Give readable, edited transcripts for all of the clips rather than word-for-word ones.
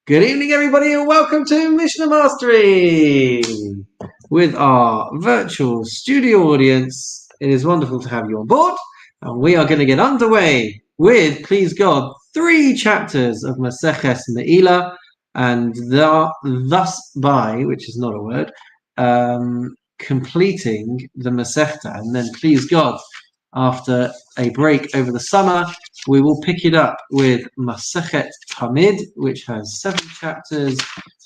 Good evening, everybody, and welcome to Mishnah Mastery with our virtual studio audience. It is wonderful to have you on board, and we are going to get underway with, please God, 3 chapters of Masechet Meilah, and thus by, which is not a word, completing the Masechta. And then, please God, after a break over the summer, we will pick it up with Masechet Tamid, which has 7 chapters,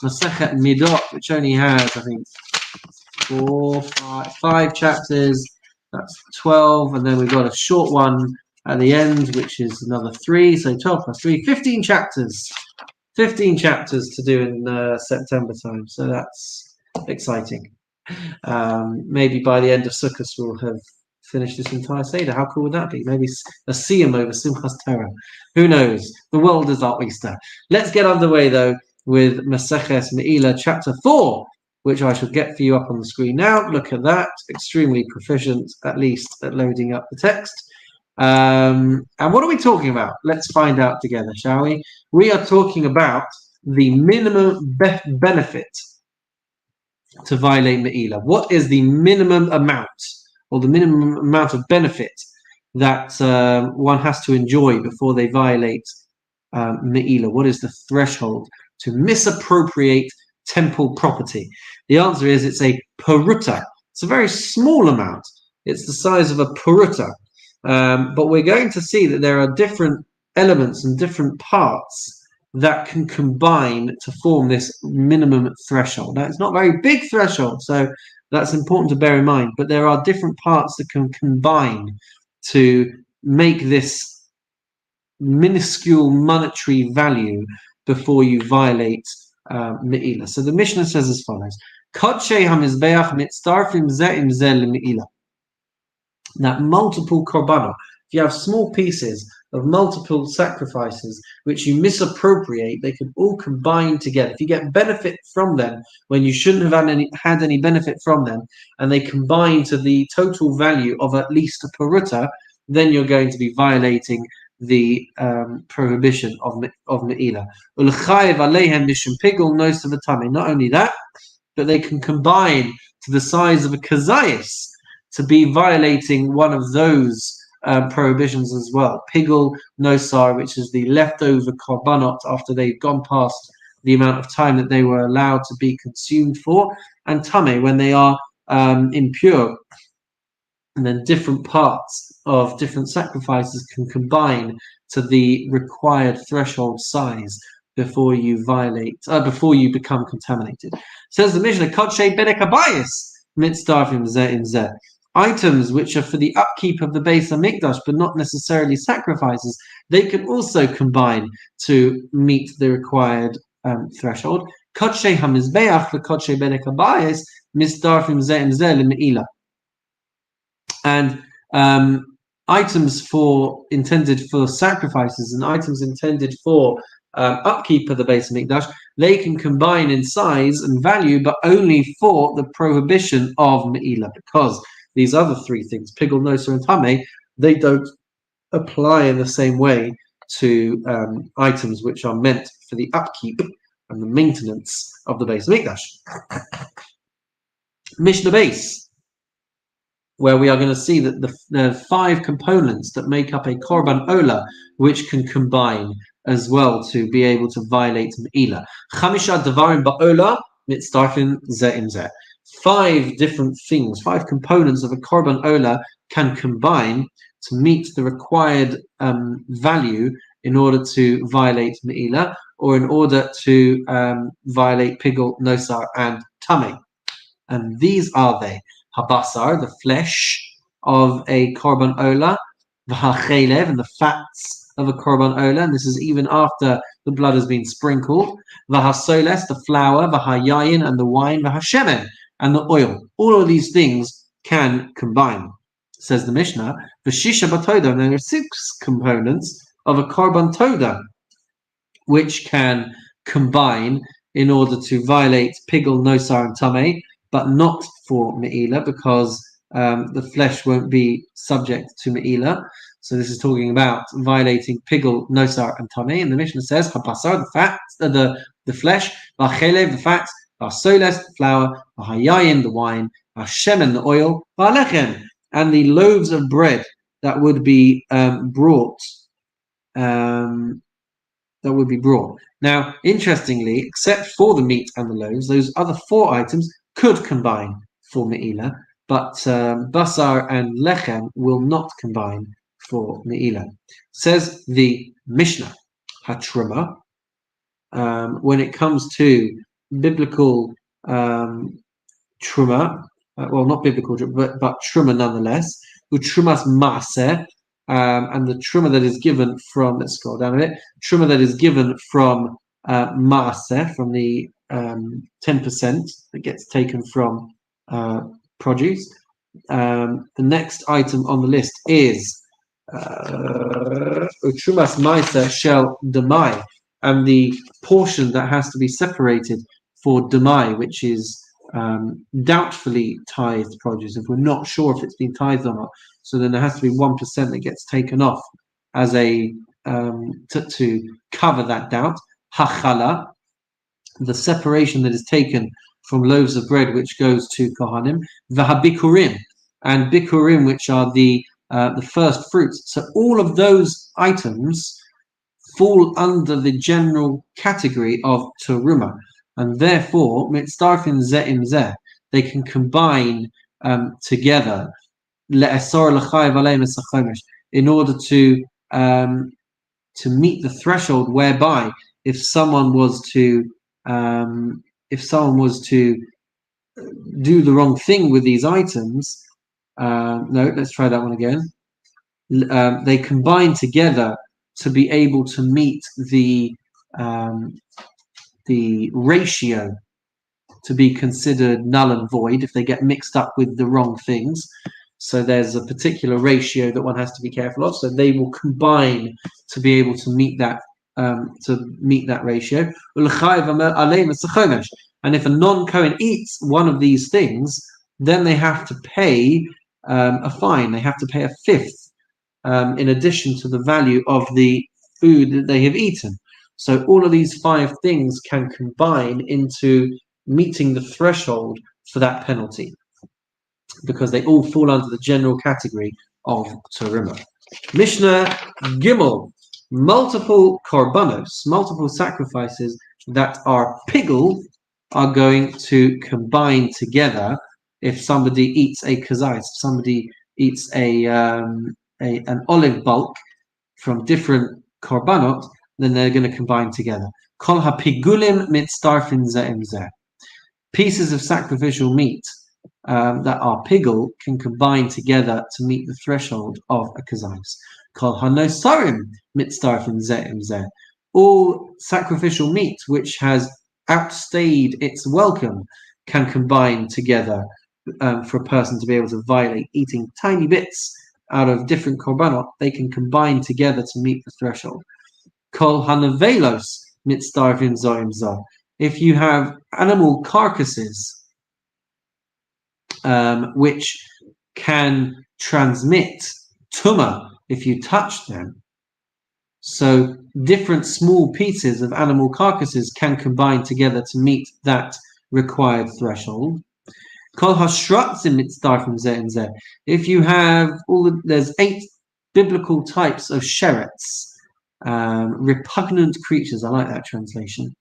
Masechet Midot, which only has, I think, 5 chapters, that's 12, and then we've got a short one at the end, which is another 3, so 12 plus 3, 15 chapters. 15 chapters to do in September time, so that's exciting. Maybe by the end of Sukkot we'll have finish this entire Seder. How cool would that be? Maybe a siyum over Simchas Torah. Who knows? The world is our oyster. Let's get underway, though, with Masechet Meilah, chapter 4, which I shall get for you up on the screen now. Look at that. Extremely proficient, at least, at loading up the text. And what are we talking about? Let's find out together, shall we? We are talking about the minimum benefit to violate Meilah. What is the minimum amount, or the minimum amount of benefit that one has to enjoy before they violate Meilah? What is the threshold to misappropriate temple property? The answer is it's a peruta. It's a very small amount. It's the size of a peruta. But we're going to see that there are different elements and different parts that can combine to form this minimum threshold. Now, it's not a very big threshold, so that's important to bear in mind, but there are different parts that can combine to make this minuscule monetary value before you violate Meilah. So the Mishnah says as follows: Kodshei hamizbeach mitztarfim zeh im zeh leMeilah. That multiple korbanot, if you have small pieces of multiple sacrifices which you misappropriate, they can all combine together. If you get benefit from them when you shouldn't have had any benefit from them, and they combine to the total value of at least a peruta, then you're going to be violating the prohibition of Meilah. Not only that, but they can combine to the size of a kazayis to be violating one of those prohibitions as well. Pigul nosar, which is the leftover korbanot after they've gone past the amount of time that they were allowed to be consumed for, and tame, when they are impure. And then different parts of different sacrifices can combine to the required threshold size before you before you become contaminated. Says the Mishnah, Kodshei bedek habayis mitzdarfim zeh im zeh. Items which are for the upkeep of the Beis HaMikdash, but not necessarily sacrifices, they can also combine to meet the required threshold. Kodshei hamizbeach v'kodshei bedek habayis mitzdarfim zeh im zeh leMeilah. And items intended for sacrifices and items intended for upkeep of the Beis HaMikdash, they can combine in size and value, but only for the prohibition of Meilah, because these other 3 things, pigul, nosar, and tame, they don't apply in the same way to items which are meant for the upkeep and the maintenance of the Beis HaMikdash. Mishnah base, where we are going to see that the 5 components that make up a korban olah, which can combine as well to be able to violate Meilah. Chamisha devarim ba'olah mitzdarfin zeh im zeh. 5 different things, 5 components of a korban olah can combine to meet the required value in order to violate Meilah, or in order to violate pigul, nosar, and tame. And these are they: habasar, the flesh of a korban olah, v'hachelev, and the fats of a korban olah, and this is even after the blood has been sprinkled, v'hasoles, the flour, v'hayayin, and the wine, v'hashemen, and the oil. All of these things can combine. Says the Mishnah, v'shisha batoda, and there are 6 components of a korban toda which can combine in order to violate pigul, nosar, and tame, but not for Meilah, because the flesh won't be subject to Meilah. So this is talking about violating pigul, nosar, and tame. And the Mishnah says, habasar, the the flesh, v'chelev, the fat, v'soles, the flour, v'hayayin, the wine, v'shemen, the oil, v'alechem, and the loaves of bread that would be brought. That would be brought. Now, interestingly, except for the meat and the loaves, those other 4 items could combine for Meilah, but basar and lechem will not combine for Meilah. Says the Mishnah, Hatruma, when it comes to biblical truma, well, not biblical, but truma nonetheless, utrumas maaseh, and the truma that is given from, let's scroll down a bit, truma that is given from maaseh, from the 10% that gets taken from produce. The next item on the list is utrumas maaseh shel demai, and the portion that has to be separated for demai, which is doubtfully tithed produce, if we're not sure if it's been tithed or not. So then there has to be 1% that gets taken off as a to cover that doubt. Hachala, the separation that is taken from loaves of bread, which goes to kohanim. Vahabikurim, and bikurim, which are the first fruits. So all of those items fall under the general category of teruma, and therefore mitzdarfin zeh im zeh, they can combine together in order to meet the threshold whereby if someone was to do the wrong thing with these items, no, let's try that one again. They combine together to be able to meet the ratio to be considered null and void if they get mixed up with the wrong things. So there's a particular ratio that one has to be careful of. So they will combine to be able to meet that ratio. And if a non-Kohen eats one of these things, then they have to pay a fine. They have to pay a fifth in addition to the value of the food that they have eaten. So all of these 5 things can combine into meeting the threshold for that penalty, because they all fall under the general category of teruma. Mishnah Gimel, multiple korbanos, multiple sacrifices that are pigul, are going to combine together. If somebody eats a kazais, if somebody eats an olive bulk from different korbanot, then they're going to combine together. Kol hapigulim mitzdarfin zeh im zeh. Pieces of sacrificial meat that are pigul can combine together to meet the threshold of a kazais. Kol hanosarim mitzdarfin zeh im zeh. All sacrificial meat which has outstayed its welcome can combine together for a person to be able to violate, eating tiny bits out of different korbanot. They can combine together to meet the threshold. Kol hanavelos mitzdarfin zoim zah. If you have animal carcasses which can transmit tumah if you touch them, so different small pieces of animal carcasses can combine together to meet that required threshold. Kol hashratzim mitzdarfim zeh im zeh. If you have there's 8 biblical types of sherets, repugnant creatures. I like that translation.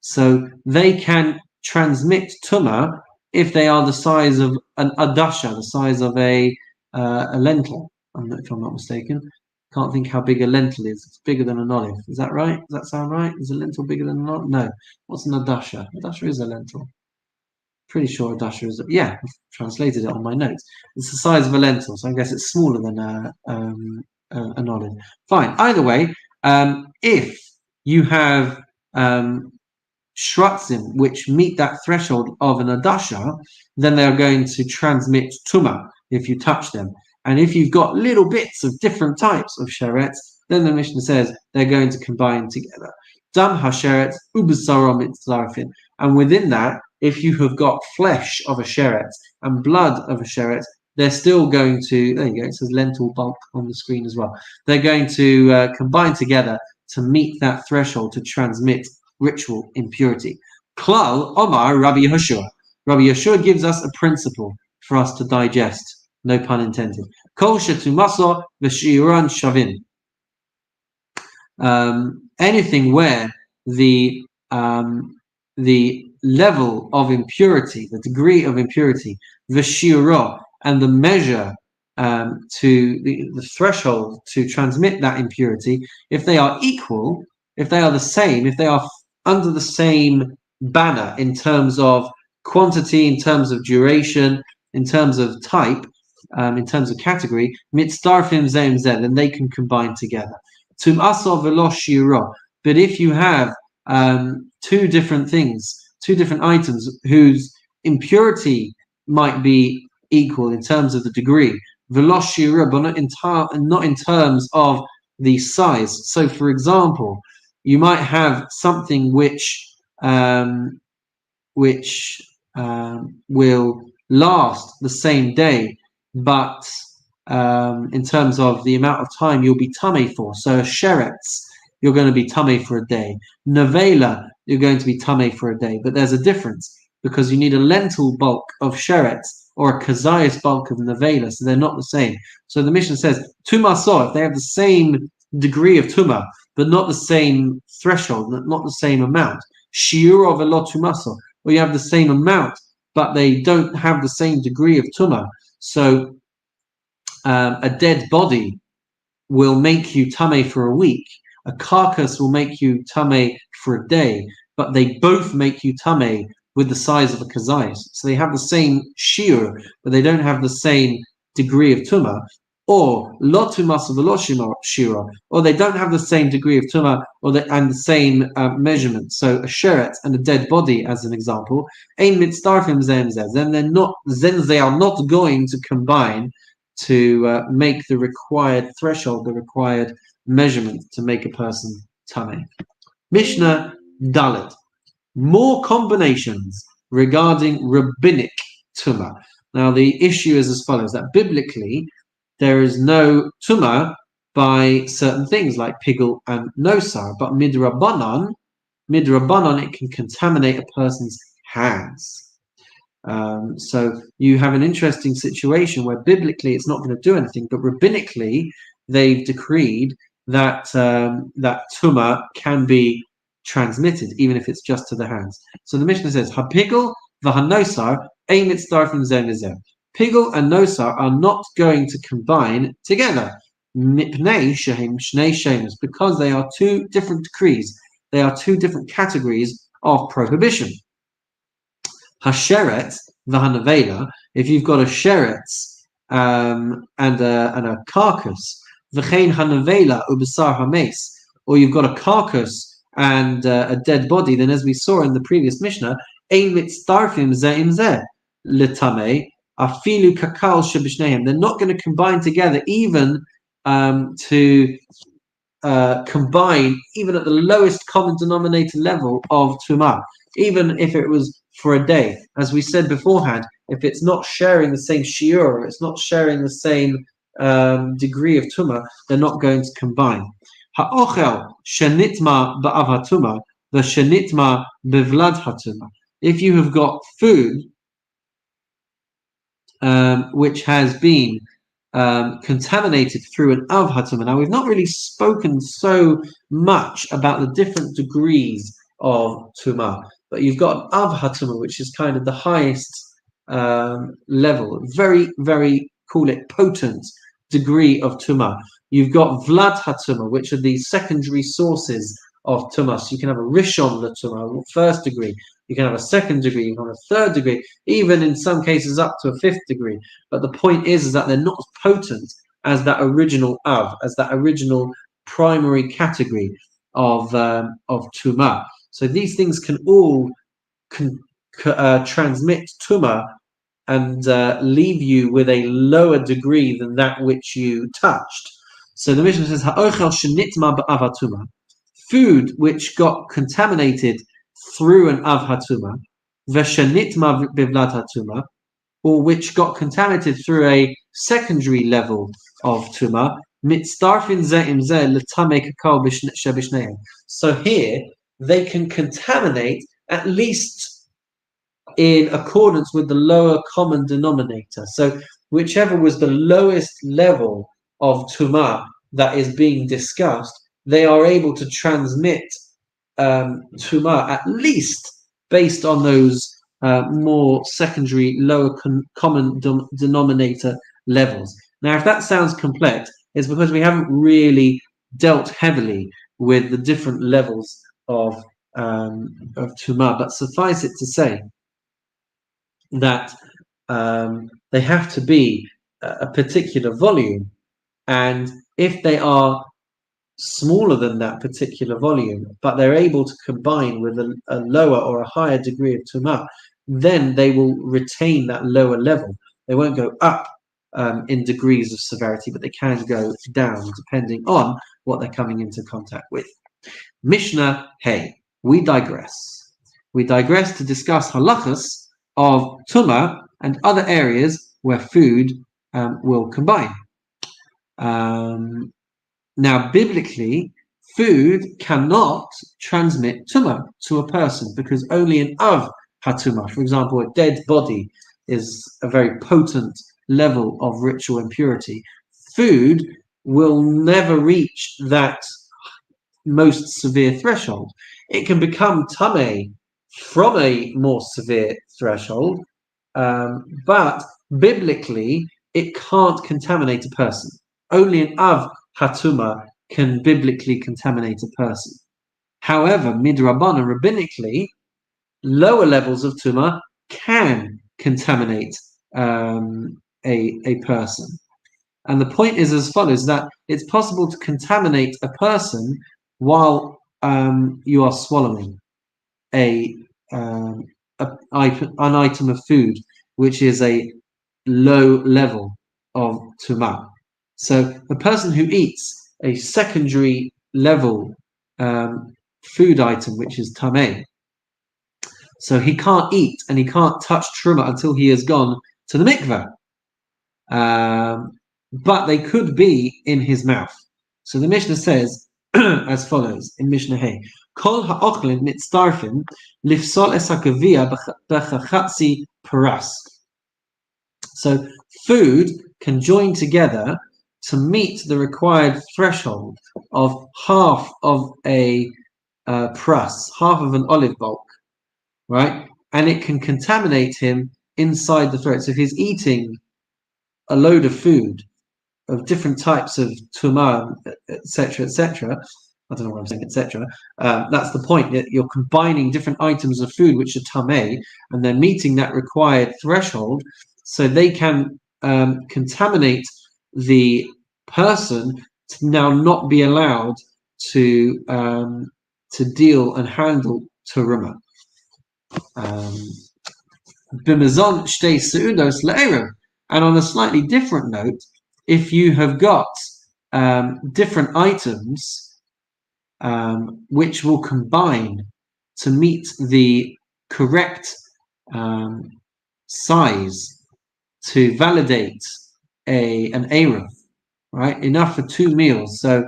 So they can transmit tumah if they are the size of an adasha, the size of a lentil. If I'm not mistaken. Can't think how big a lentil is. It's bigger than an olive. Is that right? Does that sound right? Is a lentil bigger than an olive? No. What's an adasha? Adasha is a lentil. Pretty sure adasha is. Yeah, I've translated it on my notes. It's the size of a lentil, so I guess it's smaller than an olive. Fine. Either way, if you have shratzim which meet that threshold of an adasha, then they are going to transmit tumah if you touch them. And if you've got little bits of different types of sherets, then the Mishnah says they're going to combine together. Dam hasheret ubasara mitzdarfin. And within that, if you have got flesh of a sheret and blood of a sheret, they're still going to, there you go, it says lentil bulk on the screen as well. They're going to combine together to meet that threshold to transmit ritual impurity. Klal Omar Rabbi Yehoshua. Rabbi Yehoshua gives us a principle for us to digest. No pun intended. Kol shetumaso v'shiuran shavin. Anything where the level of impurity, the degree of impurity, v'shira, and the measure to the threshold to transmit that impurity, if they are equal, if they are the same, if they are under the same banner in terms of quantity, in terms of duration, in terms of type, in terms of category, mitzdarfim zeh zeh, then they can combine together. Tum'asa v'lo shira. But if you have two different things, two different items whose impurity might be equal in terms of the degree, v'lo shira, but not in terms of the size. So, for example, you might have something which will last the same day, but in terms of the amount of time you'll be tamei for. So a sheretz, you're going to be tamei for a day. Nevela, you're going to be tamei for a day. But there's a difference because you need a lentil bulk of sheretz or a kazayas bulk of nevela, so they're not the same. So the Mishnah says, tumaso, if they have the same degree of tuma, but not the same threshold, not the same amount, shiur of a lot tumaso, or you have the same amount, but they don't have the same degree of tuma. So a dead body will make you tamei for a week. A carcass will make you tamei for a day, but they both make you tamei with the size of a kazayis. So they have the same shiur, but they don't have the same degree of tuma. Or lo tumas v'lo shira, or they don't have the same degree of tuma, and the same measurement. So a sheret and a dead body, as an example, ein mitzdarfim zeh zeh. Then they are not going to combine to make the required threshold, the required measurement to make a person tamei. Mishnah Dalet. More combinations regarding rabbinic tumah. Now the issue is as follows: that biblically there is no tumah by certain things like pigul and nosar, but midrabanan it can contaminate a person's hands. So you have an interesting situation where biblically it's not going to do anything, but rabbinically they've decreed that that tumah can be transmitted, even if it's just to the hands. So the Mishnah says, "Hapigul v'hanosar ein mitzdarfim zeh mizeh." Pigul and nosar are not going to combine together. Mipnei shehem shnei shemus, because they are two different decrees. They are two different categories of prohibition. Hasheret v'hanavela. If you've got a sheret and a carcass, v'chein hanavela ubesar hames, or you've got a carcass and a dead body, then as we saw in the previous Mishnah, ein mitzdarfim zeh im zeh letamei afilu kakal shebishnehem. They're not going to combine together, even to combine even at the lowest common denominator level of tumah, even if it was for a day. As we said beforehand, if it's not sharing the same shiur, it's not sharing the same degree of tumah, they're not going to combine. Ha'ochel shenitma ba'av hatumah, the shenitma bevlad hatumah. If you have got food which has been contaminated through an av hatumah. Now, we've not really spoken so much about the different degrees of tumah, but you've got an av hatumah, which is kind of the highest level, very, very, call it potent degree of tumah. You've got vlad hatumah, which are the secondary sources of tumah. So you can have a rishon l'tumah, first degree. You can have a second degree, you can have a third degree, even in some cases up to a fifth degree. But the point is that they're not as potent as that original av, as that original primary category of tumah. So these things can all transmit tumah and leave you with a lower degree than that which you touched. So the Mishnah says, "Ha'ochel shenitma ba'av hatumah," food which got contaminated through an av hatumah, v'shenitma bivlad hatumah, or which got contaminated through a secondary level of tumah, mitzdarfin zeh im zeh l'tamei kakal shebishnehem. So here they can contaminate at least in accordance with the lower common denominator. So whichever was the lowest level of tumah that is being discussed, they are able to transmit tumah at least based on those more secondary, lower common denominator levels. Now, if that sounds complex, it's because we haven't really dealt heavily with the different levels of tumah. But suffice it to say that they have to be a particular volume, and if they are smaller than that particular volume, but they're able to combine with a lower or a higher degree of tumah, then they will retain that lower level. They won't go up in degrees of severity, but they can go down depending on what they're coming into contact with. Mishnah Hey, we digress. We digress to discuss halachas of tumah and other areas where food will combine. Now, biblically, food cannot transmit tumah to a person because only an av hatumah, for example, a dead body, is a very potent level of ritual impurity. Food will never reach that most severe threshold. It can become tameh from a more severe threshold, but biblically, it can't contaminate a person. Only an av hatumah can biblically contaminate a person. However, midrabanan, rabbinically, lower levels of tumah can contaminate a person. And the point is as follows, that it's possible to contaminate a person while you are swallowing an item of food, which is a low level of tumah. So the person who eats a secondary level food item, which is tameh, so he can't eat and he can't touch truma until he has gone to the mikveh. But they could be in his mouth. So the Mishnah says as follows in Mishnah Hey: Kol ha'ochlin mitztarfin lifsol es hakavia b'chachatzi paras. So food can join together to meet the required threshold of half of a pras, half of an olive bulk, right? And it can contaminate him inside the throat. So if he's eating a load of food of different types of tumah, etc., I don't know what I'm saying, etc. That's the point, that you're combining different items of food which are tameh, and they're meeting that required threshold, so they can contaminate the person to now not be allowed to deal and handle teruma. B'mazon shtei seudos le'erev. And on a slightly different note, if you have got different items which will combine to meet the correct size to validate an erev, right? Enough for 2 meals. So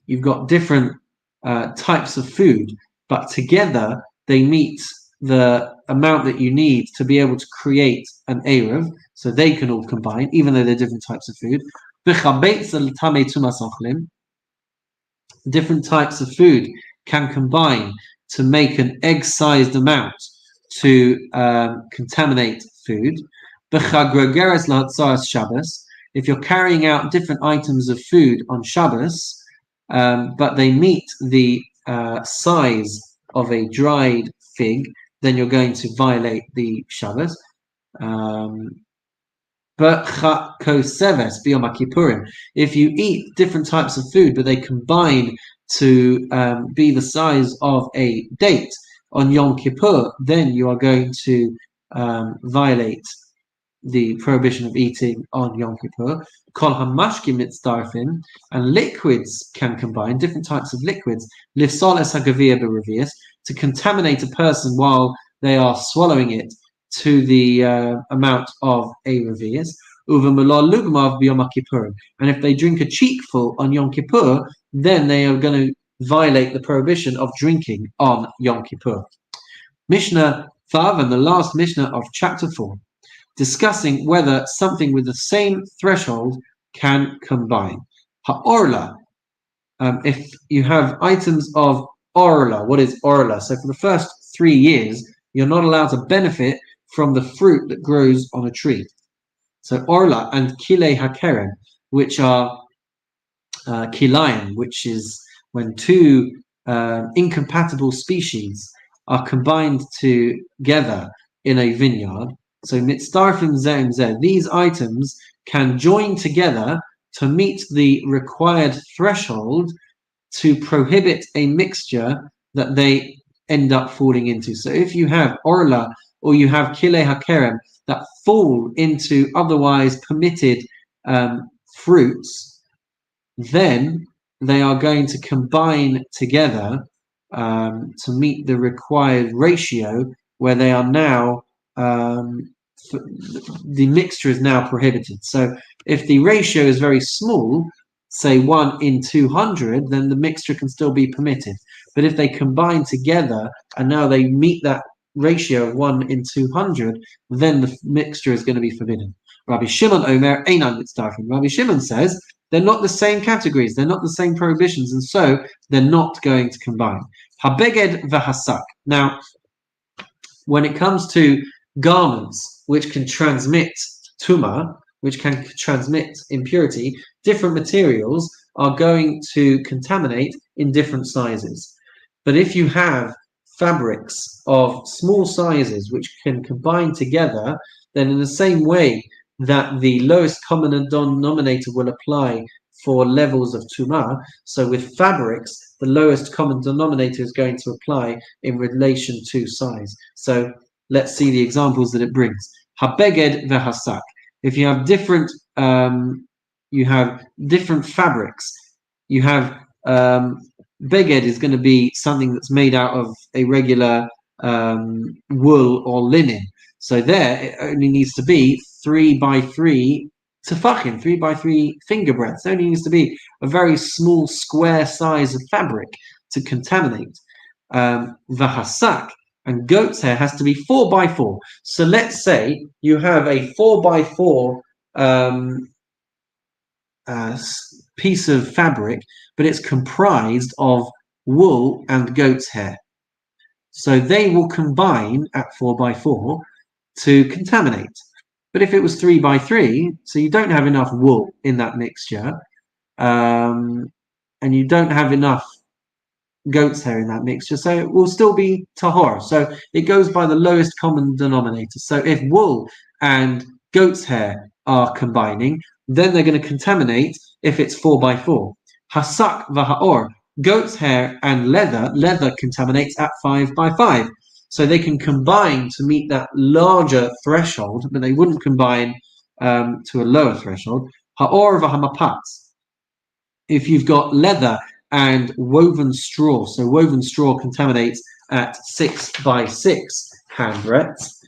you've got different types of food, but together they meet the amount that you need to be able to create an erev, so they can all combine, even though they're different types of food. Different types of food can combine to make an egg-sized amount to contaminate food. If you're carrying out different items of food on Shabbos, but they meet the size of a dried fig, then you're going to violate the Shabbos. If you eat different types of food, but they combine to be the size of a date on Yom Kippur, then you are going to violate the prohibition of eating on Yom Kippur. Kol hamashkim mitzdarfin, and liquids can combine, different types of liquids, lifsol es hagavia b'revius, to contaminate a person while they are swallowing it to the amount of a revius. And if they drink a cheekful on Yom Kippur, then they are going to violate the prohibition of drinking on Yom Kippur. Mishnah 5 and the last Mishnah of chapter 4, discussing whether something with the same threshold can combine. Ha'orla, if you have items of orla, what is orla? So for the first 3 years, you're not allowed to benefit from the fruit that grows on a tree. So orla and kilei hakerem, which are kilayim, which is when two incompatible species are combined together in a vineyard. So mitzdarfim zeh zeh, these items can join together to meet the required threshold to prohibit a mixture that they end up falling into. So if you have orla or you have kilei hakerem that fall into otherwise permitted fruits, then they are going to combine together to meet the required ratio, where they are now the mixture is now prohibited. So if the ratio is very small, say 1 in 200, then the mixture can still be permitted. But if they combine together and now they meet that ratio of 1 in 200, then the mixture is going to be forbidden. Rabbi Shimon Omer Einan Mitzdarfim. Rabbi Shimon says they're not the same categories, they're not the same prohibitions, and so they're not going to combine. Habeged v'hasak. Now, when it comes to garments which can transmit tumah, which can transmit impurity, different materials are going to contaminate in different sizes. But if you have fabrics of small sizes which can combine together, then in the same way that the lowest common denominator will apply for levels of tumah, so with fabrics, the lowest common denominator is going to apply in relation to size. So let's see the examples that it brings. Habeged v'hasak. If you have different fabrics, you have beged is going to be something that's made out of a regular wool or linen. So there, it only needs to be 3 by 3 tefachim, 3 by 3 finger breadths. It only needs to be a very small square size of fabric to contaminate. Vahasak, and goat's hair has to be 4 by 4. So let's say you have a 4 by 4 piece of fabric, but it's comprised of wool and goat's hair. So they will combine at 4 by 4 to contaminate. But if it was 3 by 3, so you don't have enough wool in that mixture, and you don't have enough goat's hair in that mixture, so it will still be tahor. So it goes by the lowest common denominator. So if wool and goat's hair are combining, then they're going to contaminate if it's 4 by 4. Hasak v'ha'or, goat's hair and leather contaminates at 5 by 5. So they can combine to meet that larger threshold, but they wouldn't combine to a lower threshold. Ha'or v'hamapat. If you've got leather and woven straw, so woven straw contaminates at 6 by 6 handbreadths.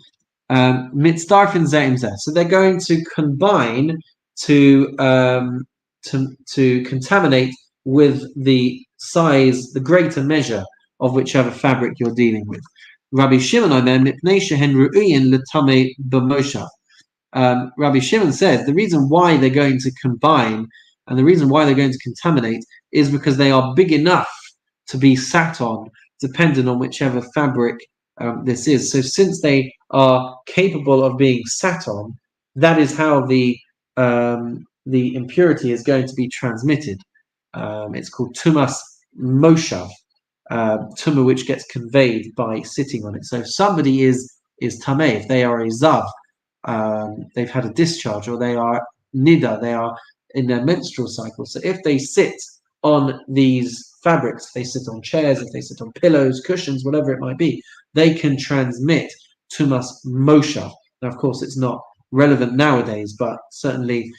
Mitzdarfin zeim zeh. So they're going to combine to contaminate with the size, the greater measure of whichever fabric you're dealing with. Rabbi Shimon Rabbi Shimon said the reason why they're going to combine and the reason why they're going to contaminate is because they are big enough to be sat on, depending on whichever fabric this is. So since they are capable of being sat on, that is how the impurity is going to be transmitted. It's called tumas moshav, tumah which gets conveyed by sitting on it. So if somebody is tameh, if they are a zav, they've had a discharge, or they are nida, they are in their menstrual cycle. So if they sit on these fabrics, if they sit on chairs, if they sit on pillows, cushions, whatever it might be, they can transmit tumas moshav. Now, of course, it's not relevant nowadays, but certainly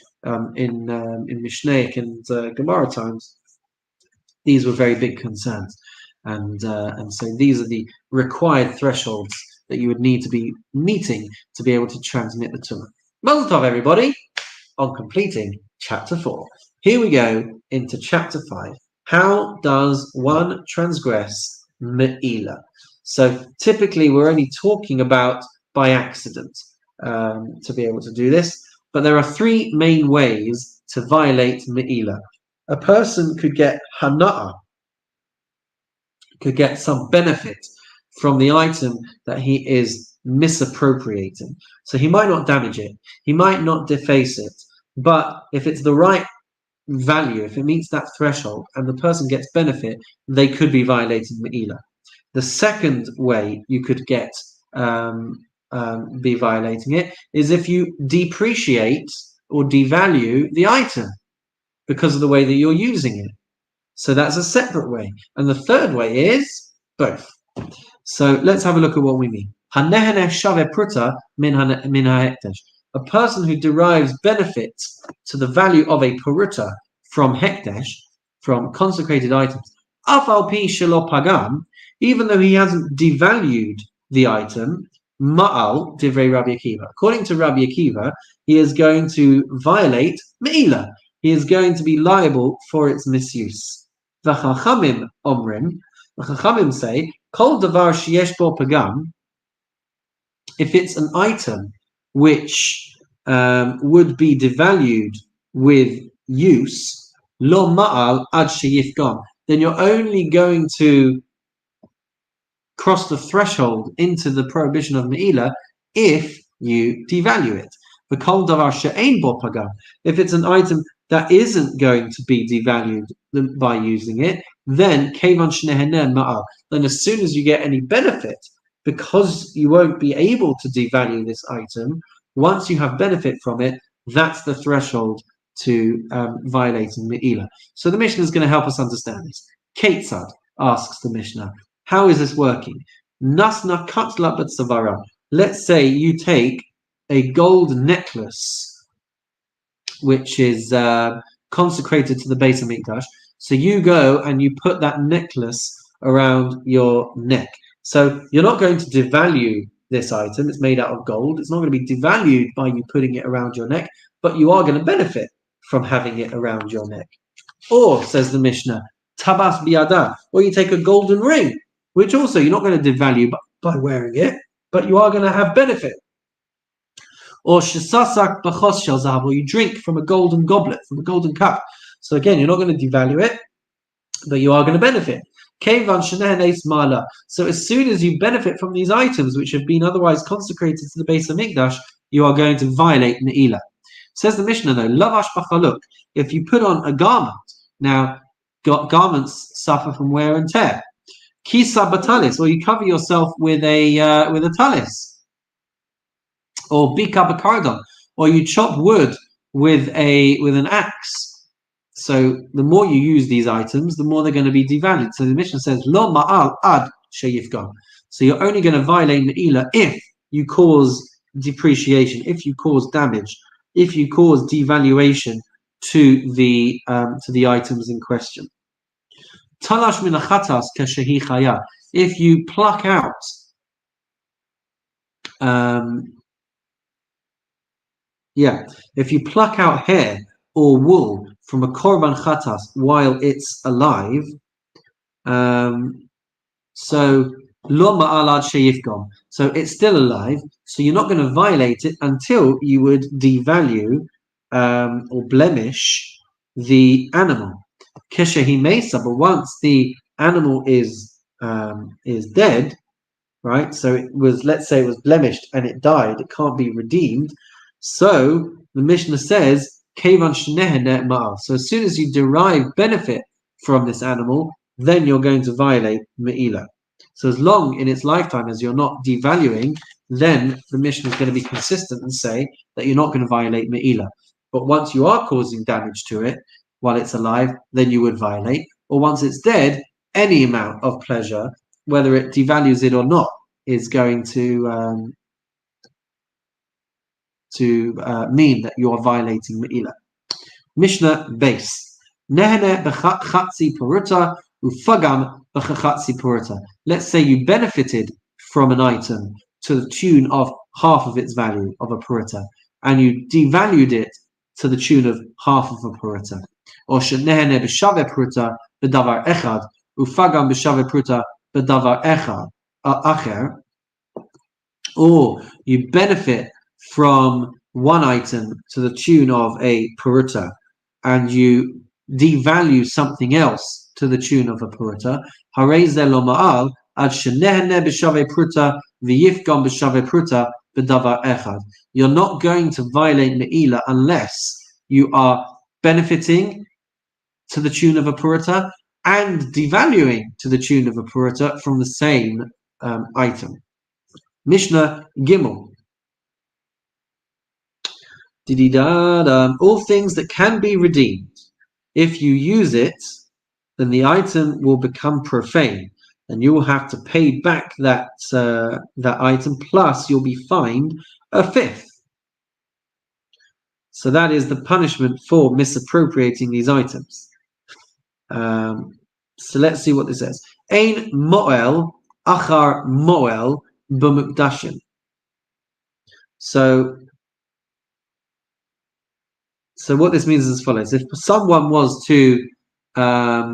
in Mishnaic and Gemara times, these were very big concerns, and so these are the required thresholds that you would need to be meeting to be able to transmit the tumah. Mazel tov, everybody, on completing chapter 4. Here we go into chapter 5. How does one transgress Meilah? So typically we're only talking about by accident to be able to do this, but there are three main ways to violate Meilah. A person could get hana'ah, could get some benefit from the item that he is misappropriating. So he might not damage it, he might not deface it, but if it's the right value, if it meets that threshold and the person gets benefit, they could be violating Meilah. The second way you could get be violating it is if you depreciate or devalue the item because of the way that you're using it. So that's a separate way. And the third way is both. So let's have a look at what we mean. A person who derives benefit to the value of a paruta from hekdesh, from consecrated items, even though he hasn't devalued the item, ma'al divrei Rabbi Akiva. According to Rabbi Akiva, he is going to violate Meilah. He is going to be liable for its misuse. The Chachamim omrim, the Chachamim say, kol davar sheyesh bo pagam, if it's an item which would be devalued with use, lo ma'al ad sheyifgam, then you're only going to cross the threshold into the prohibition of Meilah if you devalue it. The kol davar she'ein bo pagam, if it's an item that isn't going to be devalued by using it, then kevan shneheneh ma'al, then as soon as you get any benefit, because you won't be able to devalue this item, once you have benefit from it, that's the threshold to violating Meilah. So the Mishnah is going to help us understand this. Ketzad asks the Mishnah, how is this working? Nasna katla b'tzavara. Let's say you take a gold necklace which is consecrated to the Beis Hamikdash. So you go and you put that necklace around your neck. So you're not going to devalue this item. It's made out of gold. It's not going to be devalued by you putting it around your neck, but you are going to benefit from having it around your neck. Or, says the Mishnah, tabas biada, or you take a golden ring, which also you're not going to devalue by wearing it, but you are going to have benefit. Or shesasak b'chos shel zahav, or you drink from a golden goblet, from a golden cup. So again, you're not going to devalue it, but you are going to benefit. So as soon as you benefit from these items which have been otherwise consecrated to the Beis Hamikdash, you are going to violate Meilah. Says the Mishnah though, lavash b'chaluk, if you put on a garment, now garments suffer from wear and tear. Kisa batalis, or you cover yourself with a talis, or bika b'kardon, or you chop wood with an axe. So the more you use these items, the more they're going to be devalued. So the Mishnah says, lo ma'al ad sheyifgam. So you're only going to violate Meilah if you cause depreciation, if you cause damage, if you cause devaluation to the items in question. Talash min achatas kashehi chaya. If you pluck out if you pluck out hair or wool from a korban chatas while it's alive, so lo ma'alad sheyifgam, so it's still alive, so you're not going to violate it until you would devalue or blemish the animal. Keshehi mesa, but once the animal is dead, right? So it was, let's say it was blemished and it died, it can't be redeemed. So the Mishnah says, Kevan shneheneh ma'al. So as soon as you derive benefit from this animal, then you're going to violate Meilah. So as long in its lifetime as you're not devaluing, then the Mishnah is going to be consistent and say that you're not going to violate Meilah. But once you are causing damage to it while it's alive, then you would violate. Or once it's dead, any amount of pleasure, whether it devalues it or not, is going to mean that you are violating Meilah. Mishnah base. Nehene b'chatzi puruta ufagam b'chatzi puruta. Let's say you benefited from an item to the tune of half of its value of a puruta, and you devalued it to the tune of half of a puruta. Or shenehene b'shave puruta b'davar echad, ufagam b'shave pruta b'davar echad acher, or you benefit from one item to the tune of a peruta, and you devalue something else to the tune of a peruta, harei ze lo ma'al ad shenehene b'shave pruta v'yifgam b'shave pruta b'davar echad. You're not going to violate Meilah unless you are benefiting to the tune of a peruta and devaluing to the tune of a peruta from the same item. Mishnah Gimel. All things that can be redeemed. If you use it, then the item will become profane, and you will have to pay back that item, plus you'll be fined a fifth. So that is the punishment for misappropriating these items. So let's see what this says. Ein mo'el achar mo'el b'mukdashim. So what this means is as follows. If someone was to, I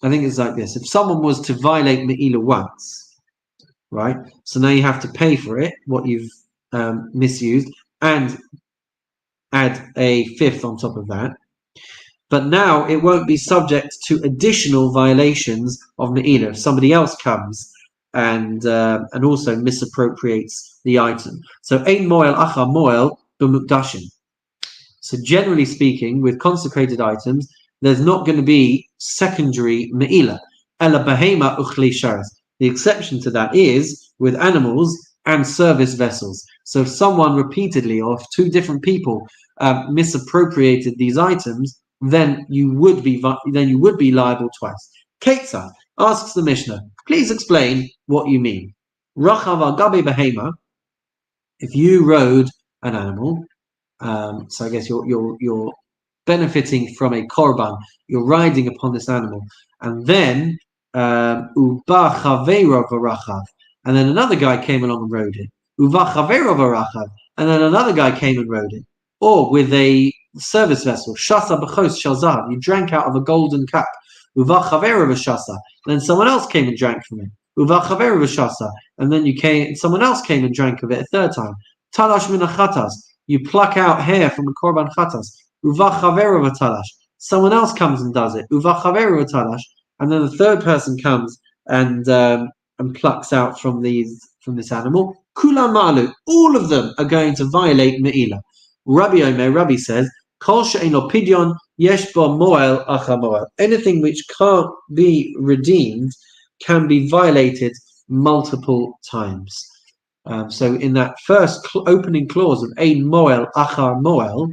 think it's like this. If someone was to violate Meilah once, right? So now you have to pay for it, what you've misused, and add a fifth on top of that. But now it won't be subject to additional violations of Meilah if somebody else comes and also misappropriates the item. So ein moel achar moel b'mukdashim. So generally speaking, with consecrated items, there's not going to be secondary Meilah. Ela behema uchli sharas. The exception to that is with animals and service vessels. So if someone repeatedly, or if two different people misappropriated these items, then you would be liable twice. Ketzah asks the Mishnah, please explain what you mean. Rachav al gabe behema. If you rode an animal, so I guess you're benefiting from a korban. You're riding upon this animal, and then uba chaveiro v'rachav, and then another guy came along and rode it. Uba chaveiro v'rachav, and then another guy came and rode it. Or with a service vessel, shasa b'chos shel zahav, you drank out of a golden cup. Uva chaveiro v'shasa, and then someone else came and drank from it. Uva chaveiro v'shasa, and then someone else came and drank of it a third time. Talash min chatas, you pluck out hair from a korban chatas. Uva chaveiro v'talash, someone else comes and does it. Uva chaveiro v'talash, and then the third person comes and plucks out from this animal. Kulam ma'alu, all of them are going to violate Meilah. Rabbi says, Kol she'eino pidyon yesh bo moel achar moel. Anything which can't be redeemed can be violated multiple times. So in that first opening clause of ein moel achar moel,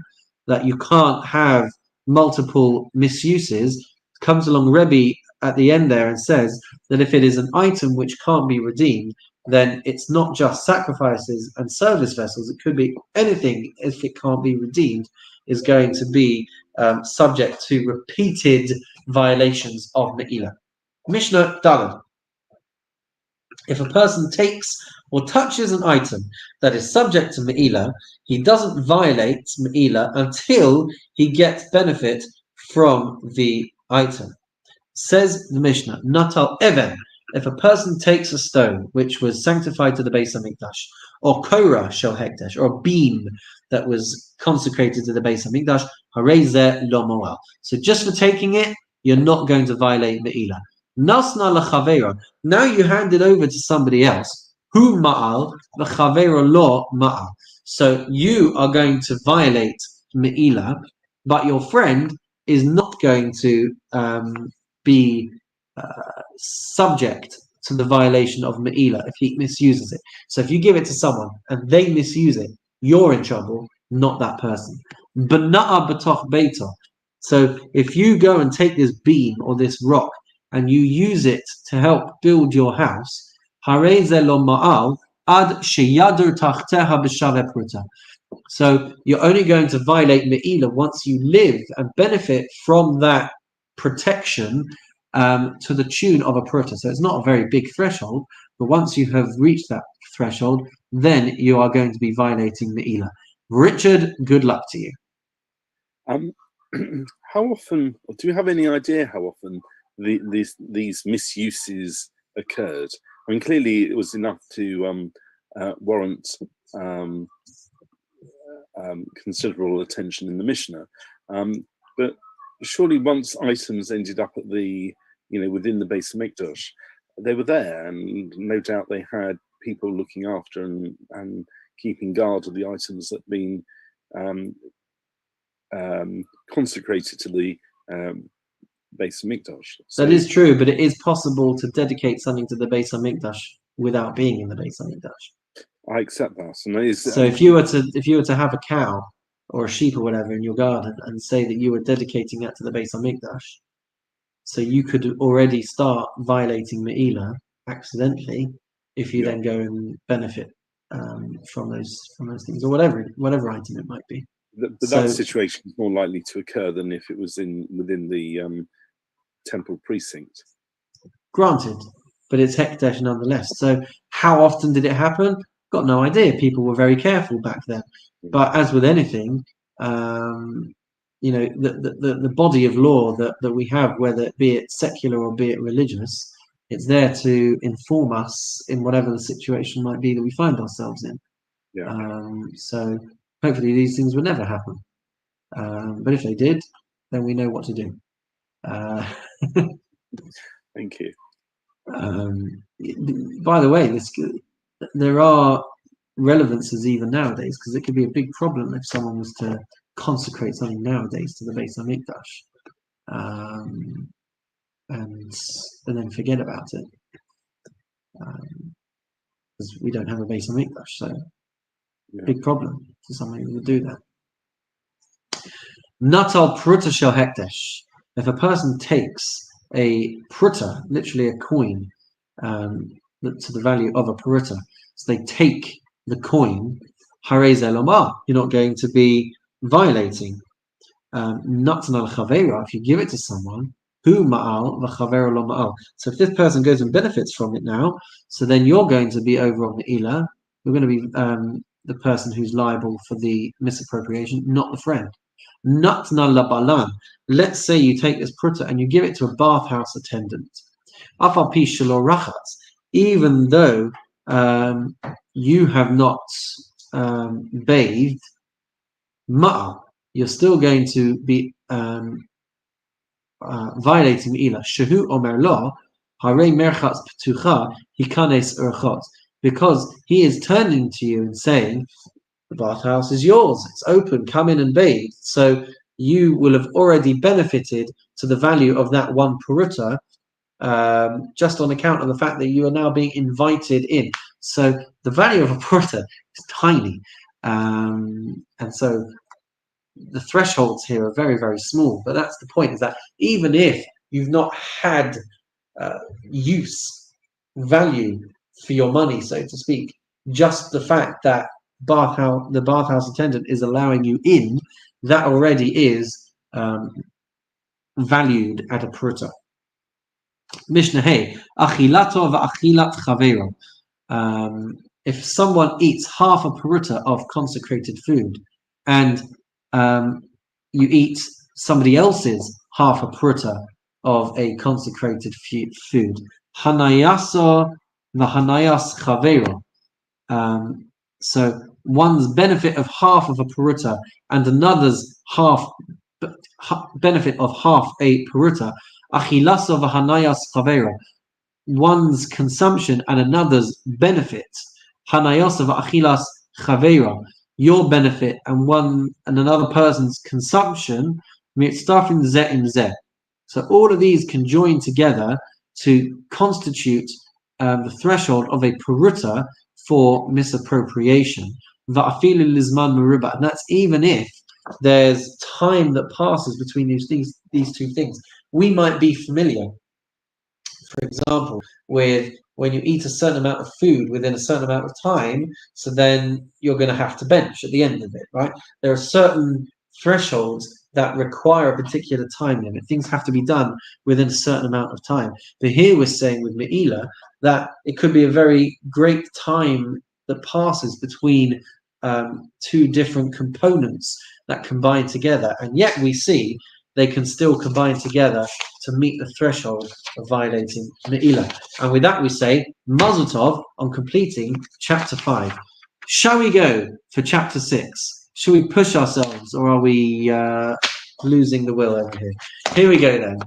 that you can't have multiple misuses, comes along Rabbi at the end there and says that if it is an item which can't be redeemed, then it's not just sacrifices and service vessels. It could be anything, if it can't be redeemed, is going to be subject to repeated violations of Meilah. Mishnah Daled. If a person takes or touches an item that is subject to Meilah, he doesn't violate Meilah until he gets benefit from the item. Says the Mishnah, Natal Even, if a person takes a stone which was sanctified to the Beis Hamikdash, or Korah Shel Hekdesh, or a beam that was consecrated to the Beis Hamikdash, Harei Zeh Lo Moel. So just for taking it, you're not going to violate Meilah. Nasna L'Chaveira, now you hand it over to somebody else. Hu Ma'al, L'Chaveira Lo Ma'al. So you are going to violate Meilah, but your friend is not going to be subject to the violation of Meilah if he misuses it. So if you give it to someone and they misuse it, you're in trouble, not that person. B'na'a b'toch beito. So if you go and take this beam or this rock and you use it to help build your house, harei ze lo ma'al ad sheyadur tachteha b'shaveh pruta. So you're only going to violate Meilah once you live and benefit from that protection to the tune of a pruta. So it's not a very big threshold, but once you have reached that threshold, then you are going to be violating Meilah. Richard, good luck to you. How often, or do you have any idea how often these misuses occurred? I mean, clearly it was enough to warrant considerable attention in the Mishnah, but surely once items ended up at within the Beis Hamikdash, they were there, and no doubt they had people looking after and keeping guard of the items that had been consecrated to the Beis Hamikdash. So, that is true, but it is possible to dedicate something to the Beis Hamikdash without being in the Beis Hamikdash. I accept that. And so if you were to have a cow or a sheep or whatever in your garden and say that you were dedicating that to the Beis Hamikdash, so you could already start violating Meilah accidentally if you then go and benefit from those things, or whatever item it might be. But that situation is more likely to occur than if it was within the temple precinct. Granted, but it's hekdesh nonetheless. So how often did it happen? Got no idea. People were very careful back then. But as with anything, the body of law that we have, whether be it secular or be it religious, it's there to inform us in whatever the situation might be that we find ourselves in. So hopefully these things would never happen. But if they did, then we know what to do. Thank you. By the way, there are relevances even nowadays, because it could be a big problem if someone was to consecrate something nowadays to the Beis Hamikdash, and then forget about it, because we don't have a Beis Hamikdash, so big problem for somebody who would do that. Natal pruta shel hekdesh. If a person takes a pruta, literally a coin, to the value of a pruta, so they take the coin, harei ze lomar, you're not going to be violating. Natan al chavera, if you give it to someone, hu ma'al v'chavera lo ma'al. So if this person goes and benefits from it now, so then you're going to be over on the Meilah. You're going to be the person who's liable for the misappropriation, not the friend. Natan al balan. Let's say you take this pruta and you give it to a bathhouse attendant. Afal pi shelo rachatz, even though you have not bathed, ma'al, you're still going to be violating Meilah. Shehu omer lo, harei merchatz ptucha hikanes urchot, because he is turning to you and saying, the bathhouse is yours, it's open, come in and bathe. So you will have already benefited to the value of that one pruta, just on account of the fact that you are now being invited in. So the value of a pruta is tiny, and so the thresholds here are very, very small. But that's the point, is that even if you've not had value for your money, so to speak, just the fact that the bathhouse attendant is allowing you in, that already is valued at a pruta. Mishnah hey, achilato va'achilat chavero. If someone eats half a pruta of consecrated food, and you eat somebody else's half a pruta of a consecrated food, hanayaso v'hanayas chavero. So one's benefit of half of a pruta and another's benefit of half a pruta, achilaso v'hanayas chavero. One's consumption and another's benefit, hanayos v'achilas chavero. Your benefit and another person's consumption, mitztafim zeh im zeh. So all of these can join together to constitute the threshold of a pruta for misappropriation. Va'afilu lizman meruba, and that's even if there's time that passes between these two things. We might be familiar, for example, with when you eat a certain amount of food within a certain amount of time, so then you're going to have to bench at the end of it, right? There are certain thresholds that require a particular time limit. Things have to be done within a certain amount of time. But here we're saying with Meilah that it could be a very great time that passes between two different components that combine together. And yet we see they can still combine together to meet the threshold of violating Meilah. And with that we say, Mazel Tov on completing chapter 5. Shall we go for chapter 6? Shall we push ourselves, or are we losing the will over here? Here we go then.